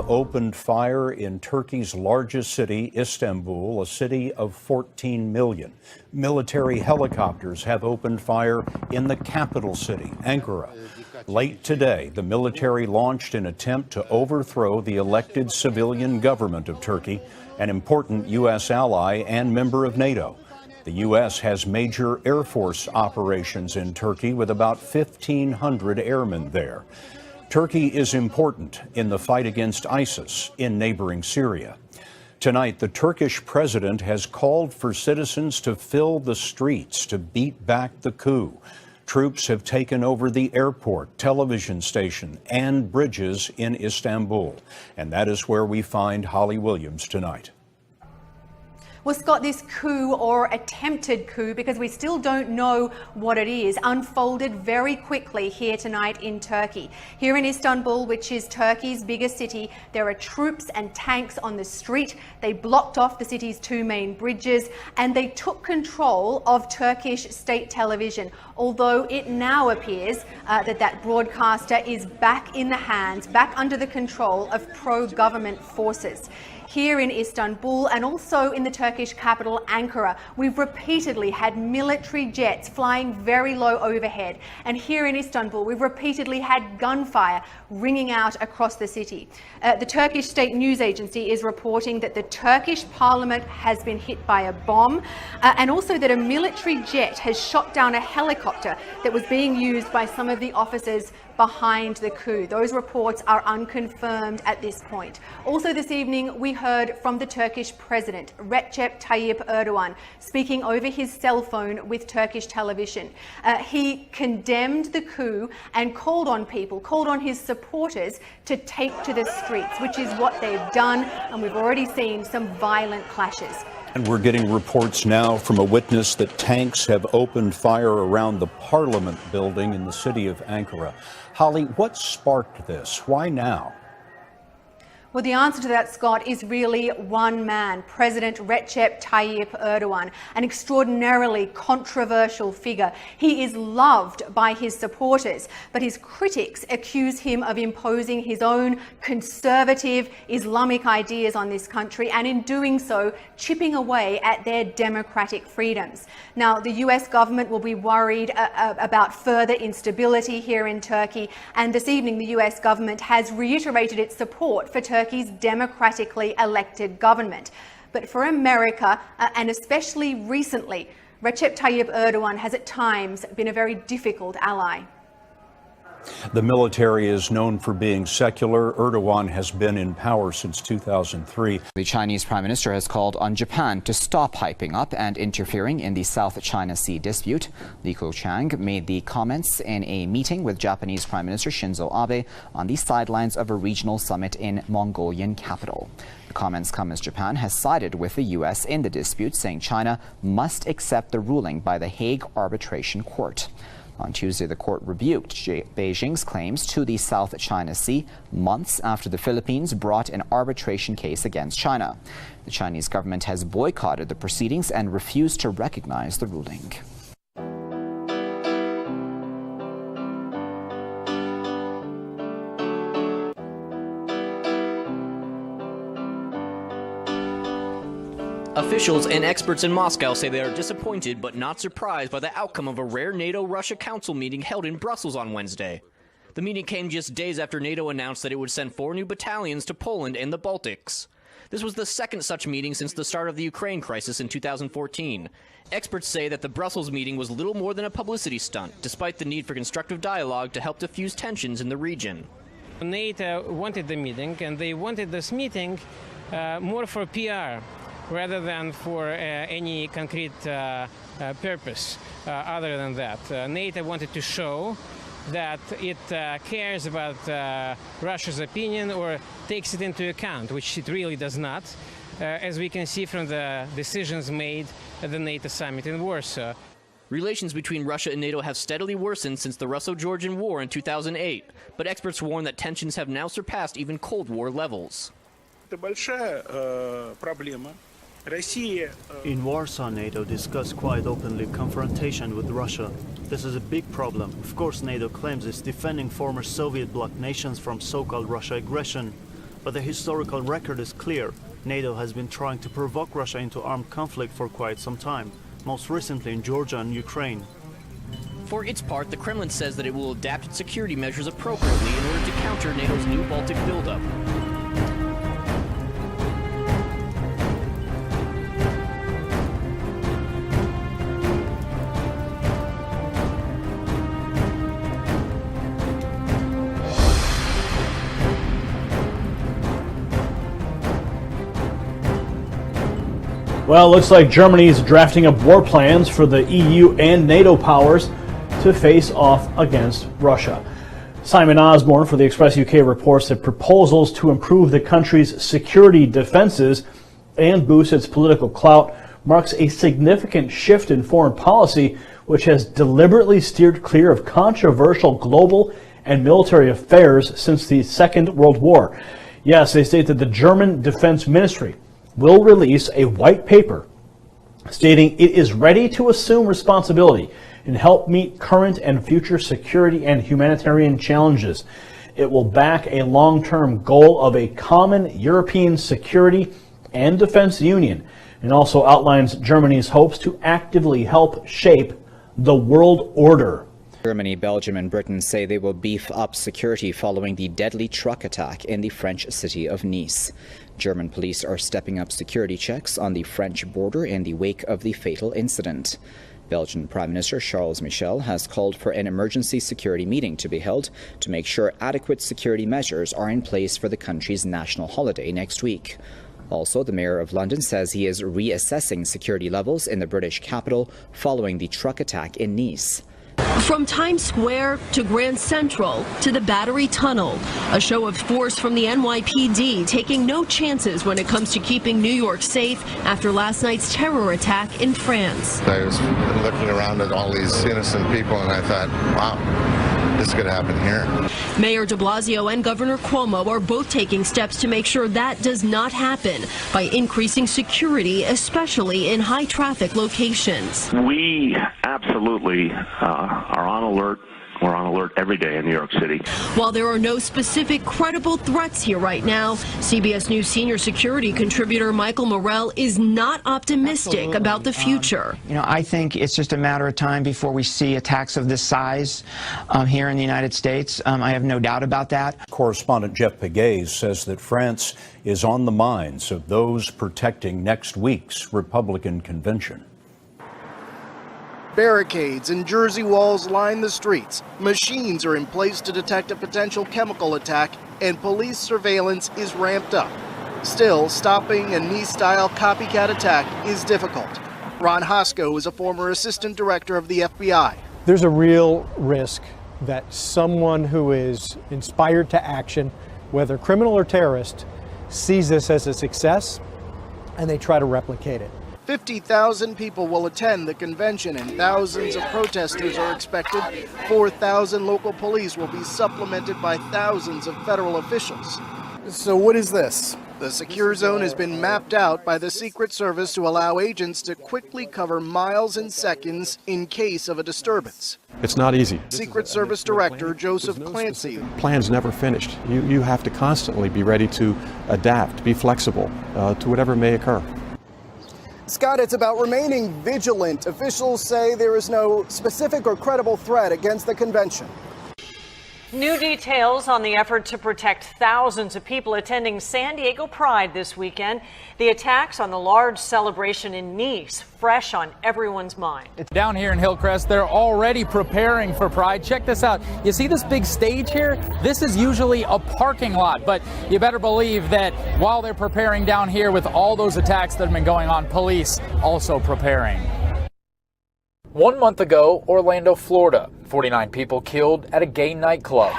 opened fire in Turkey's largest city, Istanbul, a city of 14 million. Military helicopters have opened fire in the capital city, Ankara. Late today, the military launched an attempt to overthrow the elected civilian government of Turkey, an important U.S. ally and member of NATO. The U.S. has major Air Force operations in Turkey with about 1,500 airmen there. Turkey is important in the fight against ISIS in neighboring Syria. Tonight, the Turkish president has called for citizens to fill the streets to beat back the coup. Troops have taken over the airport, television station, and bridges in Istanbul. And that is where we find Holly Williams tonight. Well, Scott, this coup or attempted coup, because we still don't know what it is, unfolded very quickly here tonight in Turkey. Here in Istanbul, which is Turkey's biggest city, there are troops and tanks on the street. They blocked off the city's two main bridges and they took control of Turkish state television, although it now appears that broadcaster is back in the hands, back under the control of pro-government forces. Here in Istanbul and also in the Turkish capital, Ankara, we've repeatedly had military jets flying very low overhead. And here in Istanbul, we've repeatedly had gunfire ringing out across the city. The Turkish state news agency is reporting that the Turkish parliament has been hit by a bomb and also that a military jet has shot down a helicopter that was being used by some of the officers behind the coup. Those reports are unconfirmed at this point. Also this evening, we heard from the Turkish president, Recep Tayyip Erdogan, speaking over his cell phone with Turkish television. He condemned the coup and called on his supporters to take to the streets, which is what they've done, and we've already seen some violent clashes. And we're getting reports now from a witness that tanks have opened fire around the parliament building in the city of Ankara. Holly, what sparked this? Why now? Well, the answer to that, Scott, is really one man, President Recep Tayyip Erdogan, an extraordinarily controversial figure. He is loved by his supporters, but his critics accuse him of imposing his own conservative Islamic ideas on this country and in doing so, chipping away at their democratic freedoms. Now, the US government will be worried about further instability here in Turkey, and this evening the US government has reiterated its support for Turkey's democratically elected government. But for America, and especially recently, Recep Tayyip Erdogan has at times been a very difficult ally. The military is known for being secular. Erdogan has been in power since 2003. The Chinese Prime Minister has called on Japan to stop hyping up and interfering in the South China Sea dispute. Li Keqiang made the comments in a meeting with Japanese Prime Minister Shinzo Abe on the sidelines of a regional summit in Mongolian capital. The comments come as Japan has sided with the U.S. in the dispute, saying China must accept the ruling by the Hague Arbitration Court. On Tuesday, the court rebuked Beijing's claims to the South China Sea months after the Philippines brought an arbitration case against China. The Chinese government has boycotted the proceedings and refused to recognize the ruling. Officials and experts in Moscow say they are disappointed but not surprised by the outcome of a rare NATO-Russia Council meeting held in Brussels on Wednesday. The meeting came just days after NATO announced that it would send 4 new battalions to Poland and the Baltics. This was the second such meeting since the start of the Ukraine crisis in 2014. Experts say that the Brussels meeting was little more than a publicity stunt, despite the need for constructive dialogue to help diffuse tensions in the region. NATO wanted the meeting, and they wanted this meeting more for PR rather than for any concrete purpose other than that. NATO wanted to show that it cares about Russia's opinion or takes it into account, which it really does not, as we can see from the decisions made at the NATO summit in Warsaw. Relations between Russia and NATO have steadily worsened since the Russo-Georgian War in 2008, but experts warn that tensions have now surpassed even Cold War levels. In Warsaw, NATO discussed quite openly confrontation with Russia. This is a big problem. Of course, NATO claims it's defending former Soviet bloc nations from so-called Russia aggression. But the historical record is clear. NATO has been trying to provoke Russia into armed conflict for quite some time, most recently in Georgia and Ukraine. For its part, the Kremlin says that it will adapt its security measures appropriately in order to counter NATO's new Baltic buildup. Well, it looks like Germany is drafting up war plans for the EU and NATO powers to face off against Russia. Simon Osborne for the Express UK reports that proposals to improve the country's security defenses and boost its political clout marks a significant shift in foreign policy, which has deliberately steered clear of controversial global and military affairs since the Second World War. Yes, they state that the German Defense Ministry will release a white paper stating it is ready to assume responsibility and help meet current and future security and humanitarian challenges. It will back a long-term goal of a common European security and defense union, and also outlines Germany's hopes to actively help shape the world order. Germany, Belgium and Britain say they will beef up security following the deadly truck attack in the French city of Nice. German police are stepping up security checks on the French border in the wake of the fatal incident. Belgian Prime Minister Charles Michel has called for an emergency security meeting to be held to make sure adequate security measures are in place for the country's national holiday next week. Also, the Mayor of London says he is reassessing security levels in the British capital following the truck attack in Nice. From Times Square to Grand Central to the Battery Tunnel, a show of force from the NYPD taking no chances when it comes to keeping New York safe after last night's terror attack in France. I was looking around at all these innocent people and I thought, wow, this could happen here. Mayor de Blasio and Governor Cuomo are both taking steps to make sure that does not happen by increasing security, especially in high traffic locations. We absolutely are on alert. We're on alert every day in New York City. While there are no specific credible threats here right now, CBS News senior security contributor Michael Morell is not optimistic about the future. I think it's just a matter of time before we see attacks of this size here in the United States. I have no doubt about that. Correspondent Jeff Pegues says that France is on the minds of those protecting next week's Republican convention. Barricades and Jersey walls line the streets. Machines are in place to detect a potential chemical attack, and police surveillance is ramped up. Still, stopping a Nice-style copycat attack is difficult. Ron Hosko is a former assistant director of the FBI. There's a real risk that someone who is inspired to action, whether criminal or terrorist, sees this as a success and they try to replicate it. 50,000 people will attend the convention and thousands of protesters are expected. 4,000 local police will be supplemented by thousands of federal officials. So what is this? The secure zone has been mapped out by the Secret Service to allow agents to quickly cover miles in seconds in case of a disturbance. It's not easy. Secret Service Director Joseph Clancy. Plan's never finished. You have to constantly be ready to adapt, be flexible to whatever may occur. Scott, it's about remaining vigilant. Officials say there is no specific or credible threat against the convention. New details on the effort to protect thousands of people attending San Diego Pride this weekend. The attacks on the large celebration in Nice, fresh on everyone's mind. Down here in Hillcrest, they're already preparing for Pride. Check this out. You see this big stage here? This is usually a parking lot, but you better believe that while they're preparing down here with all those attacks that have been going on, police also preparing. 1 month ago, Orlando, Florida, 49 people killed at a gay nightclub.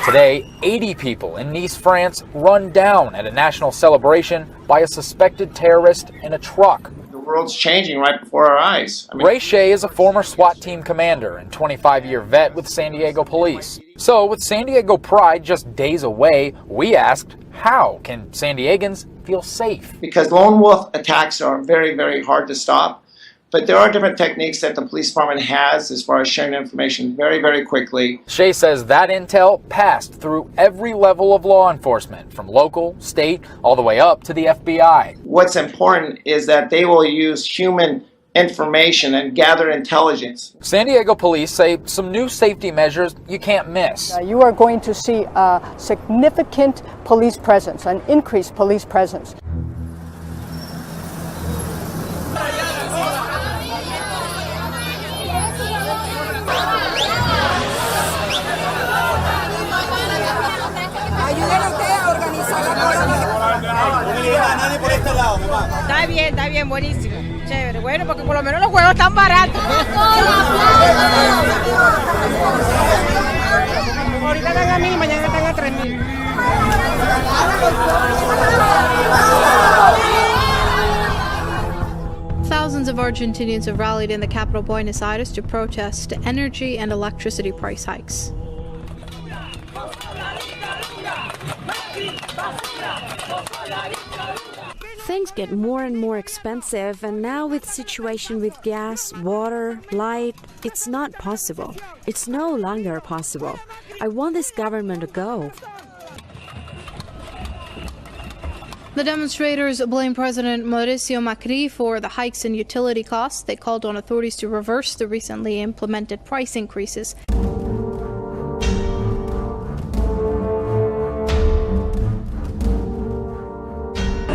Today, 80 people in Nice, France, run down at a national celebration by a suspected terrorist in a truck. The world's changing right before our eyes. Ray Shea is a former SWAT team commander and 25-year vet with San Diego Police. So, with San Diego Pride just days away, we asked, how can San Diegans feel safe? Because lone wolf attacks are very, very hard to stop. But there are different techniques that the police department has as far as sharing information very, very quickly. Shea says that intel passed through every level of law enforcement, from local, state, all the way up to the FBI. What's important is that they will use human information and gather intelligence. San Diego police say some new safety measures you can't miss. You are going to see a significant police presence, an increased police presence. Está bien, buenísimo. Chévere. Bueno, porque por lo menos los juegos están baratos. Ahorita están a 1,000, mañana están a 3,000. Thousands of Argentinians have rallied in the capital Buenos Aires to protest energy and electricity price hikes. Things get more and more expensive, and now with the situation with gas, water, light, it's not possible. It's no longer possible. I want this government to go. The demonstrators blame President Mauricio Macri for the hikes in utility costs. They called on authorities to reverse the recently implemented price increases.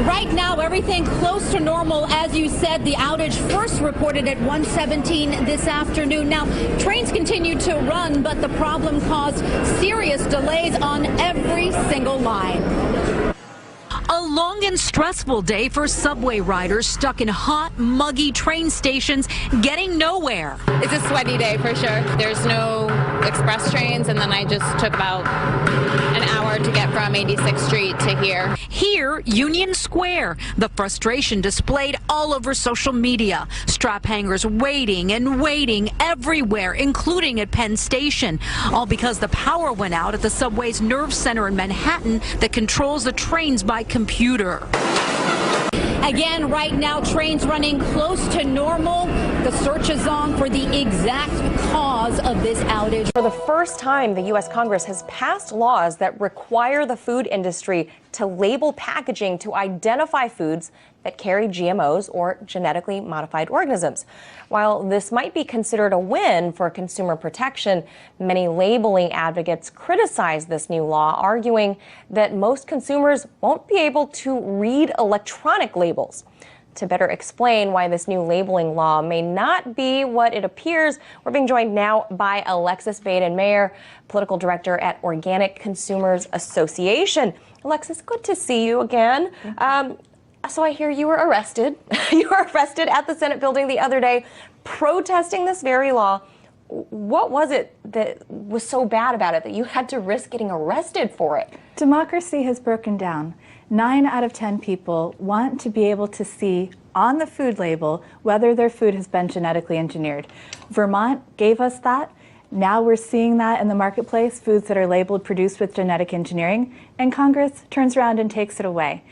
Right now, everything close to normal. As you said, the outage first reported at 1:17 this afternoon. Now, trains continue to run, but the problem caused serious delays on every single line. A long and stressful day for subway riders stuck in hot, muggy train stations, getting nowhere. It's a sweaty day for sure. There's no express trains, and then I just took about an hour to get from 86th Street to here. Here, Union Square, the frustration displayed all over social media. Strap hangers waiting and waiting everywhere, including at Penn Station, all because the power went out at the subway's nerve center in Manhattan that controls the trains by computer. Again, right now, trains running close to normal. The search is on for the exact cause of this outage. For the first time, the U.S. Congress has passed laws that require the food industry to label packaging to identify foods that carry GMOs or genetically modified organisms. While this might be considered a win for consumer protection, many labeling advocates criticize this new law, arguing that most consumers won't be able to read electronic labels. To better explain why this new labeling law may not be what it appears, we're being joined now by Alexis Baden-Mayer, Political Director at Organic Consumers Association. Alexis, good to see you again. So I hear you were arrested. You were arrested at the Senate building the other day protesting this very law. What was it that was so bad about it that you had to risk getting arrested for it? Democracy has broken down. 9 out of 10 people want to be able to see on the food label whether their food has been genetically engineered. Vermont gave us that. Now we're seeing that in the marketplace, foods that are labeled produced with genetic engineering, and Congress turns around and takes it away.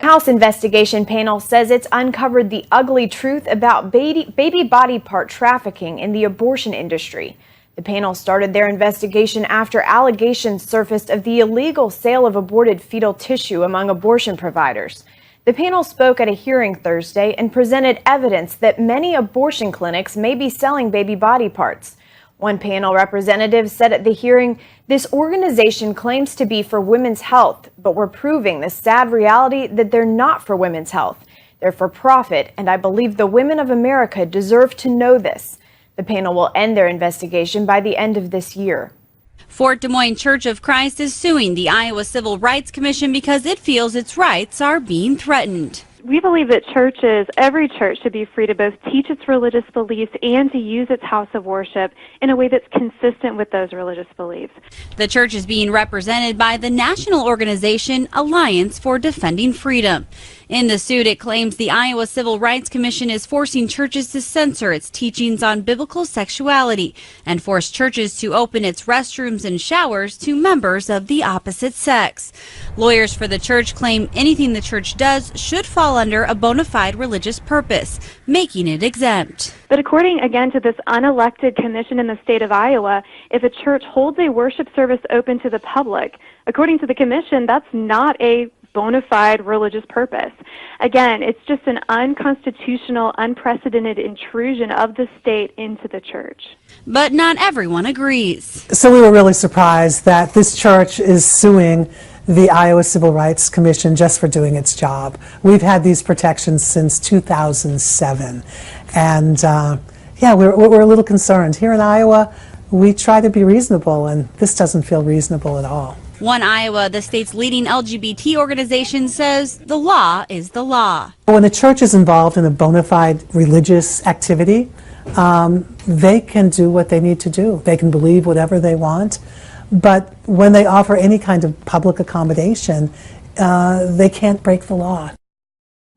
House investigation panel says it's uncovered the ugly truth about baby body part trafficking in the abortion industry. The panel started their investigation after allegations surfaced of the illegal sale of aborted fetal tissue among abortion providers. The panel spoke at a hearing Thursday and presented evidence that many abortion clinics may be selling baby body parts. One panel representative said at the hearing, this organization claims to be for women's health, but we're proving the sad reality that they're not for women's health. They're for profit, and I believe the women of America deserve to know this. The panel will end their investigation by the end of this year. Fort Des Moines Church of Christ is suing the Iowa Civil Rights Commission because it feels its rights are being threatened. We believe that every church should be free to both teach its religious beliefs and to use its house of worship in a way that's consistent with those religious beliefs. The church is being represented by the national organization Alliance for Defending Freedom. In the suit, it claims the Iowa Civil Rights Commission is forcing churches to censor its teachings on biblical sexuality and force churches to open its restrooms and showers to members of the opposite sex. Lawyers for the church claim anything the church does should fall under a bona fide religious purpose, making it exempt. But according, again, to this unelected commission in the state of Iowa, if a church holds a worship service open to the public, according to the commission, that's not a bona fide religious purpose. Again, it's just an unconstitutional, unprecedented intrusion of the state into the church. But not everyone agrees. So we were really surprised that this church is suing the Iowa Civil Rights Commission just for doing its job. We've had these protections since 2007. And yeah, we're a little concerned. Here in Iowa, we try to be reasonable, and this doesn't feel reasonable at all. One Iowa, the state's leading LGBT organization, says the law is the law. When the church is involved in a bona fide religious activity, they can do what they need to do. They can believe whatever they want, but when they offer any kind of public accommodation, they can't break the law.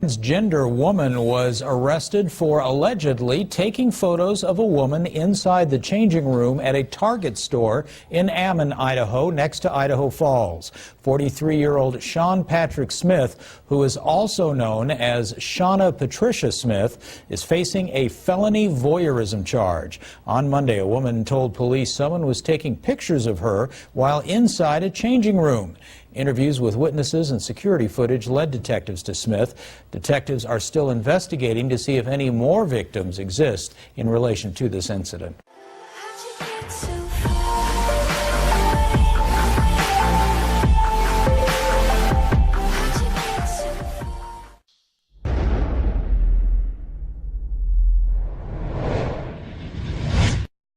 Transgender woman was arrested for allegedly taking photos of a woman inside the changing room at a Target store in Ammon, Idaho, next to Idaho Falls. 43-year-old Sean Patrick Smith, who is also known as Shauna Patricia Smith, is facing a felony voyeurism charge. On Monday, a woman told police someone was taking pictures of her while inside a changing room. Interviews with witnesses and security footage led detectives to Smith. Detectives are still investigating to see if any more victims exist in relation to this incident.